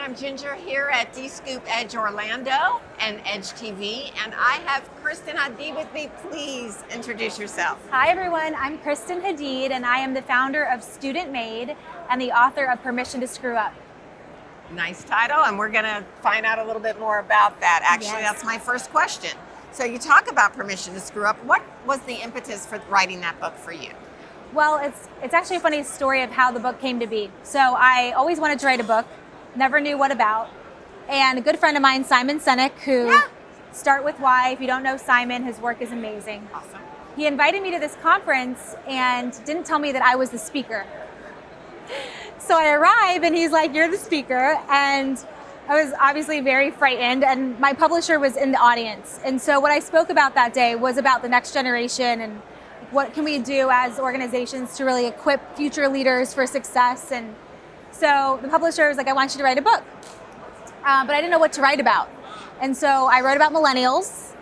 I'm Ginger here at D-Scoop Edge Orlando and Edge TV, and I have Kristen Hadeed with me. Please introduce yourself. Hi everyone, I'm Kristen Hadeed and I am the founder of Student Made and the author of Permission to Screw Up. Nice title, and we're going to find out a little bit more about that. Actually, Yes. That's my first question. So you talk about Permission to Screw Up. What was the impetus for writing that book for you? Well, it's actually a funny story of how the book came to be. So I always wanted to write a book, never knew what about. And a good friend of mine, Simon Sinek, who Start With Why. If you don't know Simon, his work is amazing. Awesome. He invited me to this conference and didn't tell me that I was the speaker. So I arrive and he's like, "You're the speaker." And I was obviously very frightened, and my publisher was in the audience. And so what I spoke about that day was about the next generation and what can we do as organizations to really equip future leaders for success. And so the publisher was like, "I want you to write a book." But I didn't know what to write about. And so I wrote about millennials,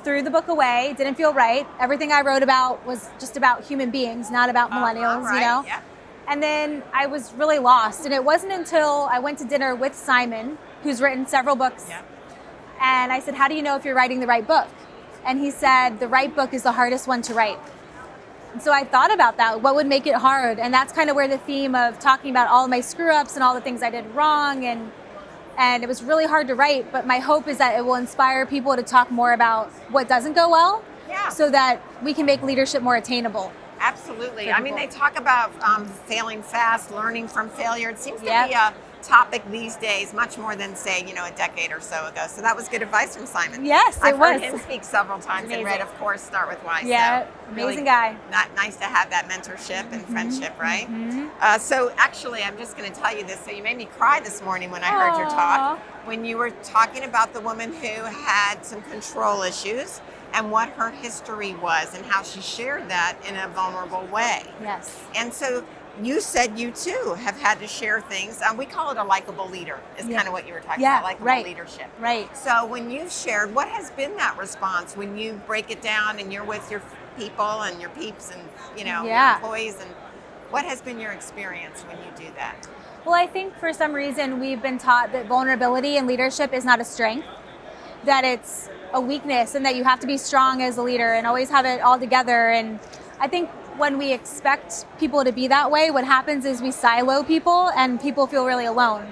threw the book away, didn't feel right. Everything I wrote about was just about human beings, not about millennials, right. you know? Yeah. And then I was really lost. And it wasn't until I went to dinner with Simon, who's written several books. Yeah. And I said, "How do you know if you're writing the right book?" And he said, "The right book is the hardest one to write." And so I thought about that. What would make it hard? And that's kind of where the theme of talking about all of my screw ups and all the things I did wrong. And it was really hard to write. But my hope is that it will inspire people to talk more about what doesn't go well, so that we can make leadership more attainable. Absolutely. I mean, they talk about failing fast, learning from failure. It seems to Yep. be a topic these days, much more than, say, a decade or so ago. So that was good advice from Simon. Yes, I've it was. heard him speak several times and read, of course, Start With Why. Yeah, so amazing really guy. Nice to have that mentorship and friendship, right? So actually, I'm just going to tell you this. So you made me cry this morning when I heard your talk, when you were talking about the woman who had some control issues and what her history was and how she shared that in a vulnerable way. Yes. And so you said you too have had to share things. We call it a likable leader, is kind of what you were talking about, likable leadership. Right. So when you've shared, what has been that response when you break it down and you're with your people and your peeps and your employees, and what has been your experience when you do that? Well, I think for some reason we've been taught that vulnerability in leadership is not a strength, that it's a weakness, and that you have to be strong as a leader and always have it all together. And I think when we expect people to be that way, what happens is we silo people and people feel really alone.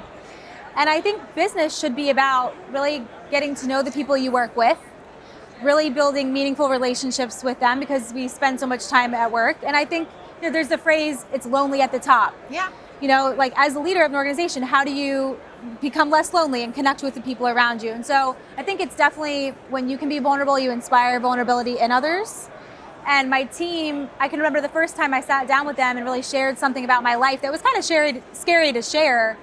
And I think business should be about really getting to know the people you work with, really building meaningful relationships with them, because we spend so much time at work. And I think there's the phrase, "It's lonely at the top." Yeah. Like as a leader of an organization, how do you become less lonely and connect with the people around you? And so I think it's definitely when you can be vulnerable, you inspire vulnerability in others. And my team, I can remember the first time I sat down with them and really shared something about my life that was kind of scary to share.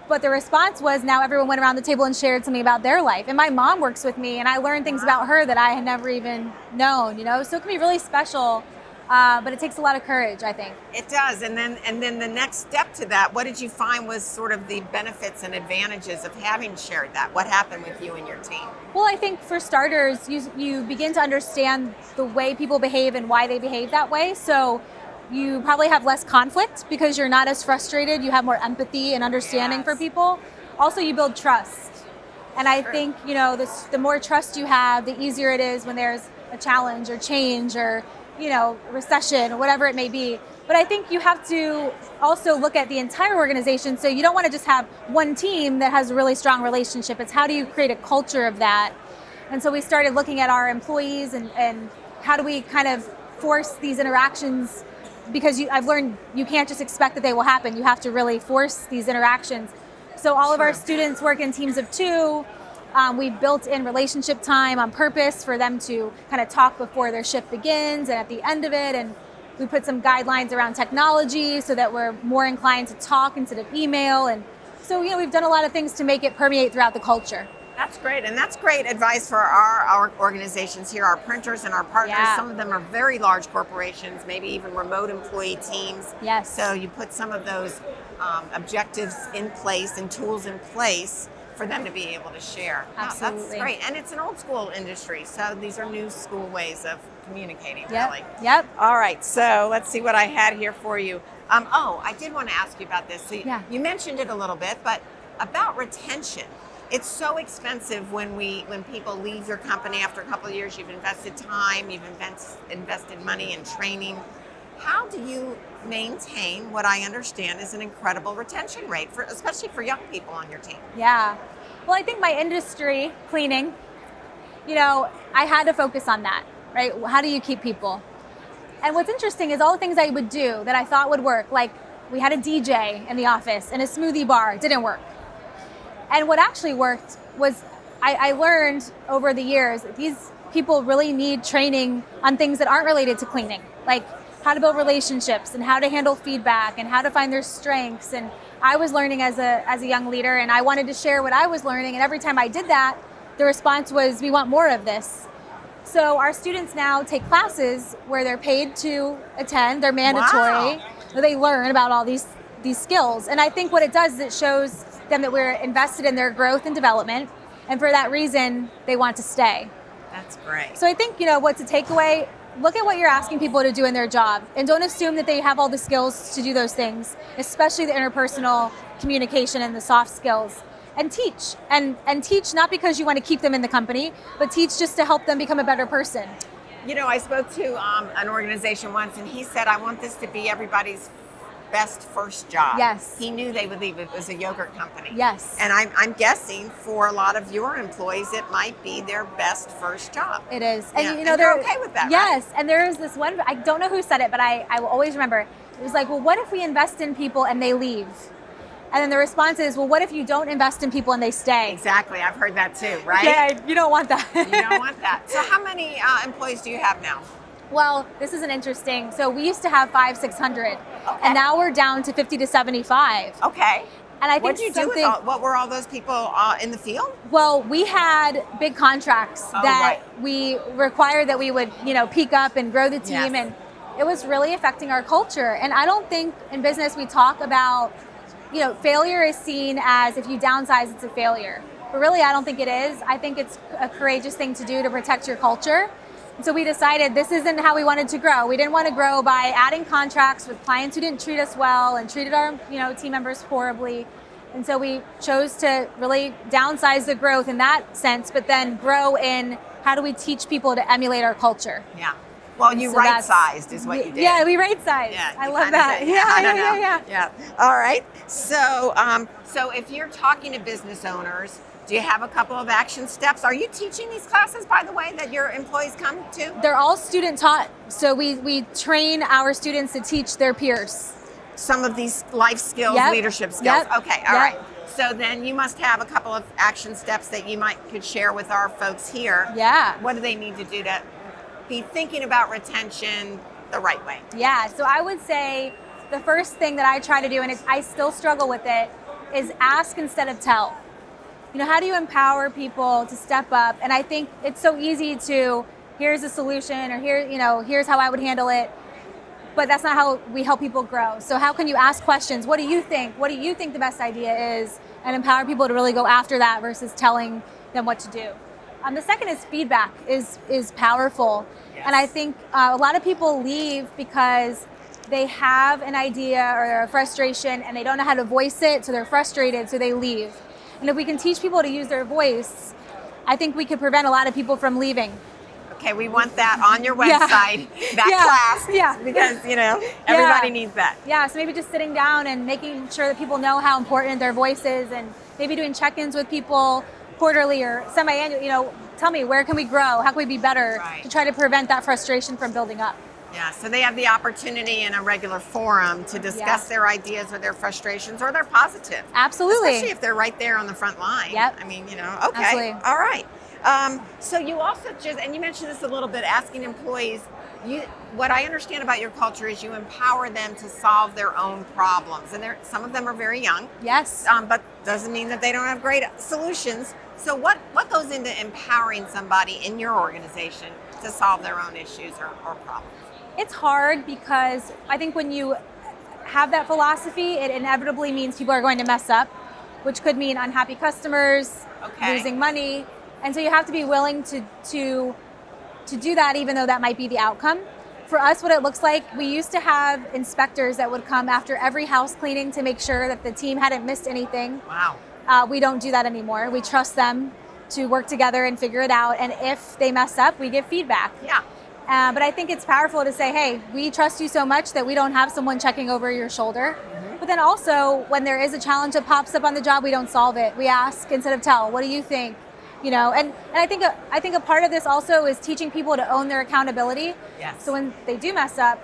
But the response was, now everyone went around the table and shared something about their life. And my mom works with me, and I learned things about her that I had never even known, So it can be really special. But it takes a lot of courage, I think. It does. And then the next step to that, what did you find was sort of the benefits and advantages of having shared that? What happened with you and your team? Well, I think for starters, you begin to understand the way people behave and why they behave that way. So you probably have less conflict because you're not as frustrated. You have more empathy and understanding for people. Also, you build trust. And I think, the more trust you have, the easier it is when there's a challenge or change or recession or whatever it may be. But I think you have to also look at the entire organization. So you don't want to just have one team that has a really strong relationship. It's how do you create a culture of that? And so we started looking at our employees and how do we kind of force these interactions, because I've learned you can't just expect that they will happen. You have to really force these interactions. So all of our students work in teams of 2. We've built in relationship time on purpose for them to kind of talk before their shift begins and at the end of it. And we put some guidelines around technology so that we're more inclined to talk instead of email. And so, we've done a lot of things to make it permeate throughout the culture. That's great. And that's great advice for our organizations here, our printers and our partners. Yeah. Some of them are very large corporations, maybe even remote employee teams. Yes. So you put some of those objectives in place and tools in place for them to be able to share. Absolutely. That's great. And it's an old school industry, so these are new school ways of communicating, really. Yep. All right, so let's see what I had here for you. I did want to ask you about this. So you mentioned it a little bit, but about retention. It's so expensive when people leave your company after a couple of years. You've invested time, you've invested money in training. How do you maintain what I understand is an incredible retention rate, especially for young people on your team? Yeah. Well, I think my industry, cleaning, I had to focus on that, right? How do you keep people? And what's interesting is all the things I would do that I thought would work, like we had a DJ in the office and a smoothie bar, didn't work. And what actually worked was I learned over the years that these people really need training on things that aren't related to cleaning, like how to build relationships and how to handle feedback and how to find their strengths. And I was learning as a young leader, and I wanted to share what I was learning. And every time I did that, the response was, we want more of this. So our students now take classes where they're paid to attend, they're mandatory. Wow. They learn about all these skills. And I think what it does is it shows them that we're invested in their growth and development. And for that reason, they want to stay. That's great. So I think, what's a takeaway? Look at what you're asking people to do in their job, and don't assume that they have all the skills to do those things, especially the interpersonal communication and the soft skills. And teach. And teach not because you want to keep them in the company, but teach just to help them become a better person. I spoke to an organization once, and he said, I want this to be everybody's best first job. Yes. He knew they would leave. It was a yogurt company. Yes. And I'm guessing for a lot of your employees, it might be their best first job. It is. And and they're okay with that, yes. right? And there is this one, I don't know who said it, but I will always remember. It was like, well, what if we invest in people and they leave? And then the response is, well, what if you don't invest in people and they stay? Exactly. I've heard that too, right? Yeah, you don't want that. You don't want that. So how many employees do you have now? Well, this is an interesting, so we used to have 500-600, Okay. and now we're down to 50 to 75. Okay. And I think What did you do with what were all those people in the field? Well, we had big contracts that we required that we would, peak up and grow the team, Yes. and it was really affecting our culture. And I don't think in business we talk about, failure is seen as if you downsize, it's a failure. But really, I don't think it is. I think it's a courageous thing to do to protect your culture. And so we decided this isn't how we wanted to grow. We didn't want to grow by adding contracts with clients who didn't treat us well and treated our, team members horribly. And so we chose to really downsize the growth in that sense, but then grow in how do we teach people to emulate our culture. Yeah. Well, you right-sized is what you did. Yeah, we right-sized. Yeah, I love that. Said, Yeah. All right. So, so if you're talking to business owners, do you have a couple of action steps? Are you teaching these classes, by the way, that your employees come to? They're all student taught. So we train our students to teach their peers. Some of these life skills, leadership skills. Yep. Okay, all right. So then you must have a couple of action steps that you could share with our folks here. Yeah. What do they need to do to be thinking about retention the right way? Yeah, so I would say the first thing that I try to do, and I still struggle with it, is ask instead of tell. How do you empower people to step up? And I think it's so easy to, here's a solution, or here's how I would handle it. But that's not how we help people grow. So how can you ask questions? What do you think? What do you think the best idea is? And empower people to really go after that versus telling them what to do. The second is feedback is powerful. Yes. And I think a lot of people leave because they have an idea or a frustration and they don't know how to voice it, so they're frustrated, so they leave. And if we can teach people to use their voice, I think we could prevent a lot of people from leaving. Okay, we want that on your website, class, because, everybody needs that. Yeah, so maybe just sitting down and making sure that people know how important their voice is, and maybe doing check-ins with people quarterly or semi-annual, tell me, where can we grow? How can we be better to try to prevent that frustration from building up? Yeah, so they have the opportunity in a regular forum to discuss their ideas or their frustrations or their positives. Absolutely. Especially if they're right there on the front line. Yep. I mean, okay, Absolutely. All right. So you also and you mentioned this a little bit, asking employees, what I understand about your culture is you empower them to solve their own problems. And some of them are very young. Yes. But doesn't mean that they don't have great solutions. So what goes into empowering somebody in your organization to solve their own issues or problems? It's hard because I think when you have that philosophy, it inevitably means people are going to mess up, which could mean unhappy customers, losing money. And so you have to be willing to do that, even though that might be the outcome. For us, what it looks like, we used to have inspectors that would come after every house cleaning to make sure that the team hadn't missed anything. Wow. We don't do that anymore. We trust them to work together and figure it out. And if they mess up, we give feedback. Yeah. But I think it's powerful to say, hey, we trust you so much that we don't have someone checking over your shoulder. But then also, when there is a challenge that pops up on the job, we don't solve it. We ask instead of tell. What do you think? You know, and I think a part of this also is teaching people to own their accountability. Yes. So when they do mess up,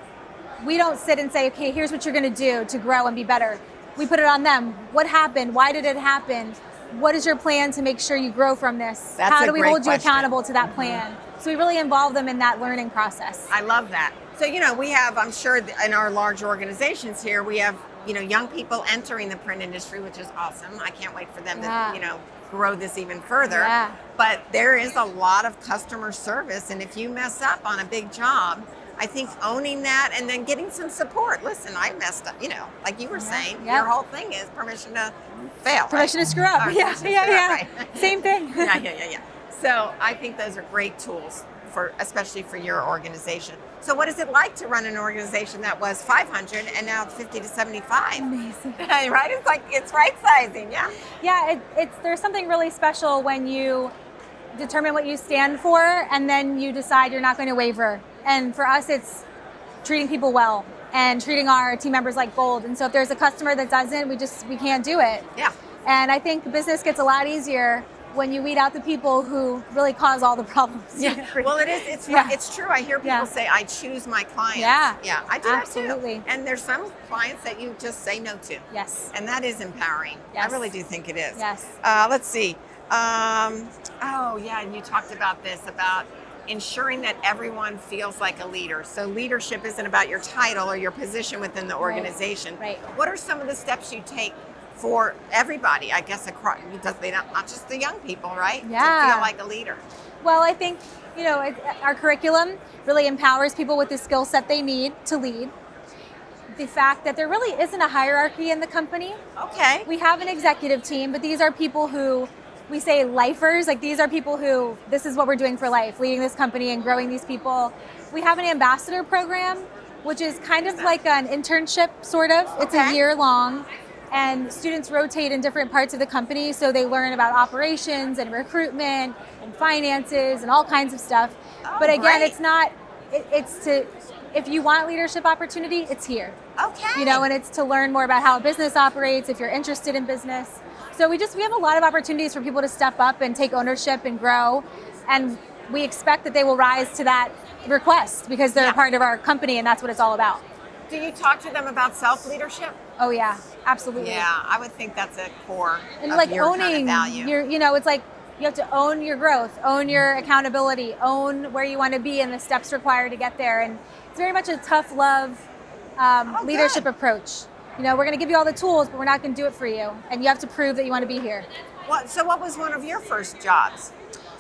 we don't sit and say, okay, here's what you're going to do to grow and be better. We put it on them. What happened? Why did it happen? What is your plan to make sure you grow from this? That's How a do we great hold you question. accountable to that plan? So we really involve them in that learning process. I love that. So, you know, we have, I'm sure in our large organizations here, we have, you know, young people entering the print industry, which is awesome. I can't wait for them Yeah. to, you know, grow this even further. Yeah. But there is a lot of customer service. And if you mess up on a big job, I think owning that and then getting some support. Listen, I messed up, you know, like you were saying, Yep. your whole thing is permission to fail. Permission right? to screw up. Or Yeah, permission to screw up, right. Same thing. Yeah. So I think those are great tools for, especially for your organization. So what is it like to run an organization that was 500 and now it's 50 to 75? Amazing. Right? It's like, it's right sizing, yeah? Yeah, there's something really special when you determine what you stand for and then you decide you're not going to waver. And for us, it's treating people well and treating our team members like gold. And so if there's a customer that doesn't, we can't do it. Yeah. And I think business gets a lot easier when you weed out the people who really cause all the problems. Yeah. Well, it is. It's true. I hear people say, I choose my clients. Yeah. Yeah. I do Absolutely. that too. And there's some clients that you just say no to. Yes. And that is empowering. Yes. I really do think it is. Yes. Let's see. Oh, yeah. And you talked about this, about ensuring that everyone feels like a leader. So leadership isn't about your title or your position within the organization. Right. What are some of the steps you take for everybody, I guess, across, not just the young people, right? Yeah. To feel like a leader. Well, I think, you know, our curriculum really empowers people with the skill set they need to lead. The fact that there really isn't a hierarchy in the company. Okay. We have an executive team, but these are people who we say lifers, like these are people who, this is what we're doing for life, leading this company and growing these people. We have an ambassador program, which is kind of like an internship, sort of. It's a year long. And students rotate in different parts of the company, so they learn about operations and recruitment and finances and all kinds of stuff. But again, if you want leadership opportunity, it's here. Okay. You know, and it's to learn more about how a business operates if you're interested in business. So we have a lot of opportunities for people to step up and take ownership and grow. And we expect that they will rise to that request because they're a part of our company and that's what it's all about. Do you talk to them about self-leadership? Oh yeah, absolutely. Yeah, I would think that's a core and of like your owning kind of value. your, you know, it's like you have to own your growth, own your accountability, own where you want to be and the steps required to get there. And it's very much a tough love leadership approach. You know, we're going to give you all the tools, but we're not going to do it for you. And you have to prove that you want to be here. So what was one of your first jobs?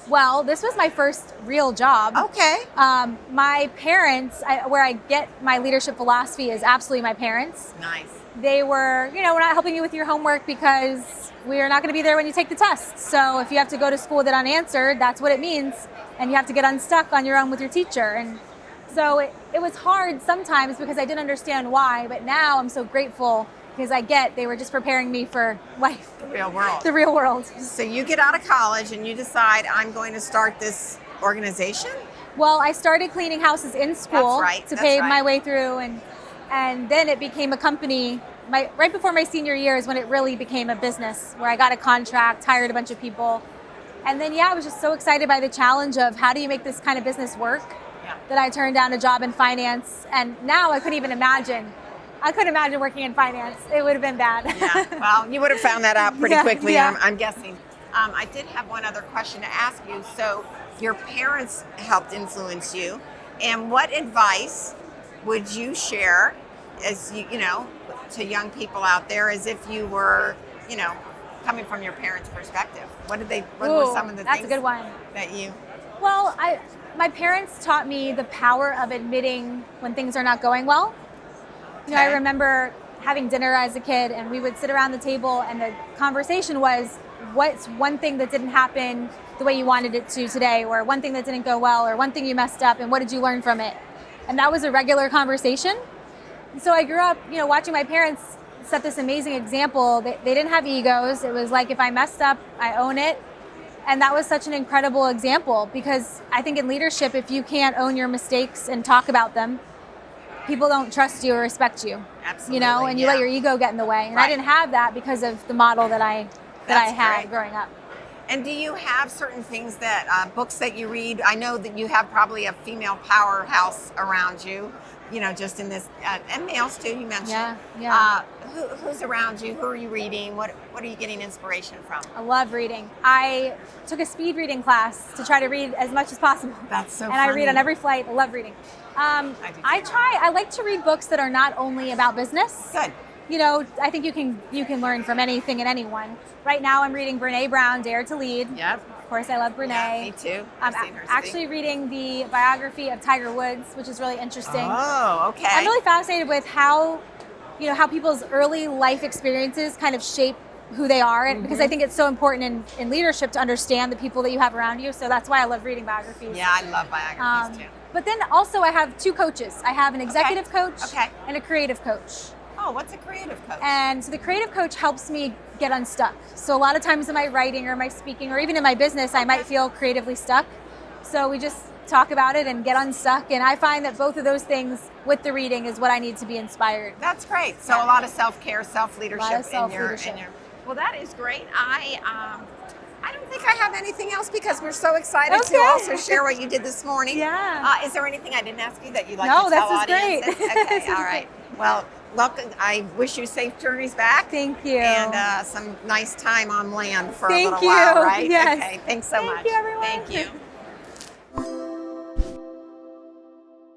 Well, this was my first real job. Okay. My parents, where I get my leadership philosophy is absolutely my parents. Nice. They were, you know, we're not helping you with your homework because we're not going to be there when you take the test. So if you have to go to school with it unanswered, that's what it means. And you have to get unstuck on your own with your teacher. And so it was hard sometimes because I didn't understand why. But now I'm so grateful because they were just preparing me for life. The real world. The real world. So you get out of college and you decide, I'm going to start this organization? Well, I started cleaning houses in school to pay my way through, and then it became a company. Right before my senior year is when it really became a business, where I got a contract, hired a bunch of people, and then I was just so excited by the challenge of how do you make this kind of business work that I turned down a job in finance, and now I couldn't even imagine. I couldn't imagine working in finance. It would have been bad. Yeah, well, you would have found that out pretty quickly, yeah. I'm guessing. I did have one other question to ask you. So your parents helped influence you, and what advice would you share as you know, to young people out there as if you were, you know, coming from your parents' perspective? What were some of the that's things a good one. that you... Well, my parents taught me the power of admitting when things are not going well. You know, I remember having dinner as a kid and we would sit around the table and the conversation was, what's one thing that didn't happen the way you wanted it to today, or one thing that didn't go well, or one thing you messed up, and what did you learn from it? And that was a regular conversation. So I grew up, you know, watching my parents set this amazing example. They didn't have egos. It was like, if I messed up, I own it. And that was such an incredible example, because I think in leadership, if you can't own your mistakes and talk about them, people don't trust you or respect you. Absolutely. And you let your ego get in the way. And Right. I didn't have that because of the model that I had great. growing up. And do you have certain things that, books that you read? I know that you have probably a female powerhouse around you, just in this, and males too, you mentioned. Yeah. Who's around you? Who are you reading? What are you getting inspiration from? I love reading. I took a speed reading class to try to read as much as possible. That's so and funny. I read on every flight. I love reading. I like to read books that are not only about business. Good. I think you can learn from anything and anyone. Right now I'm reading Brene Brown, Dare to Lead. Yep. Of course, I love Brene. Yeah, me too. I'm I've seen her speak. actually reading the biography of Tiger Woods, which is really interesting. Oh, okay. I'm really fascinated with how people's early life experiences kind of shape who they are, and because I think it's so important in leadership to understand the people that you have around you. So that's why I love reading biographies. Yeah, I love biographies too. But then also I have two coaches. I have an executive coach Okay. and a creative coach. Oh, what's a creative coach? And so the creative coach helps me get unstuck. So a lot of times in my writing or my speaking or even in my business, I might feel creatively stuck. So we just talk about it and get unstuck. And I find that both of those things with the reading is what I need to be inspired. That's great. So a lot of self-care, self-leadership, A lot of self-leadership. in your. Well, that is great. I don't think I have anything else, because we're so excited to Okay. also share what you did this morning. Yeah. Is there anything I didn't ask you that you'd like No, to tell this is great. audiences? Okay, all right. Well, welcome. I wish you safe journeys back. Thank you. And some nice time on land for Thank a little while, you. right? Yes. Okay, thanks so much. Thank you, everyone. Thank you.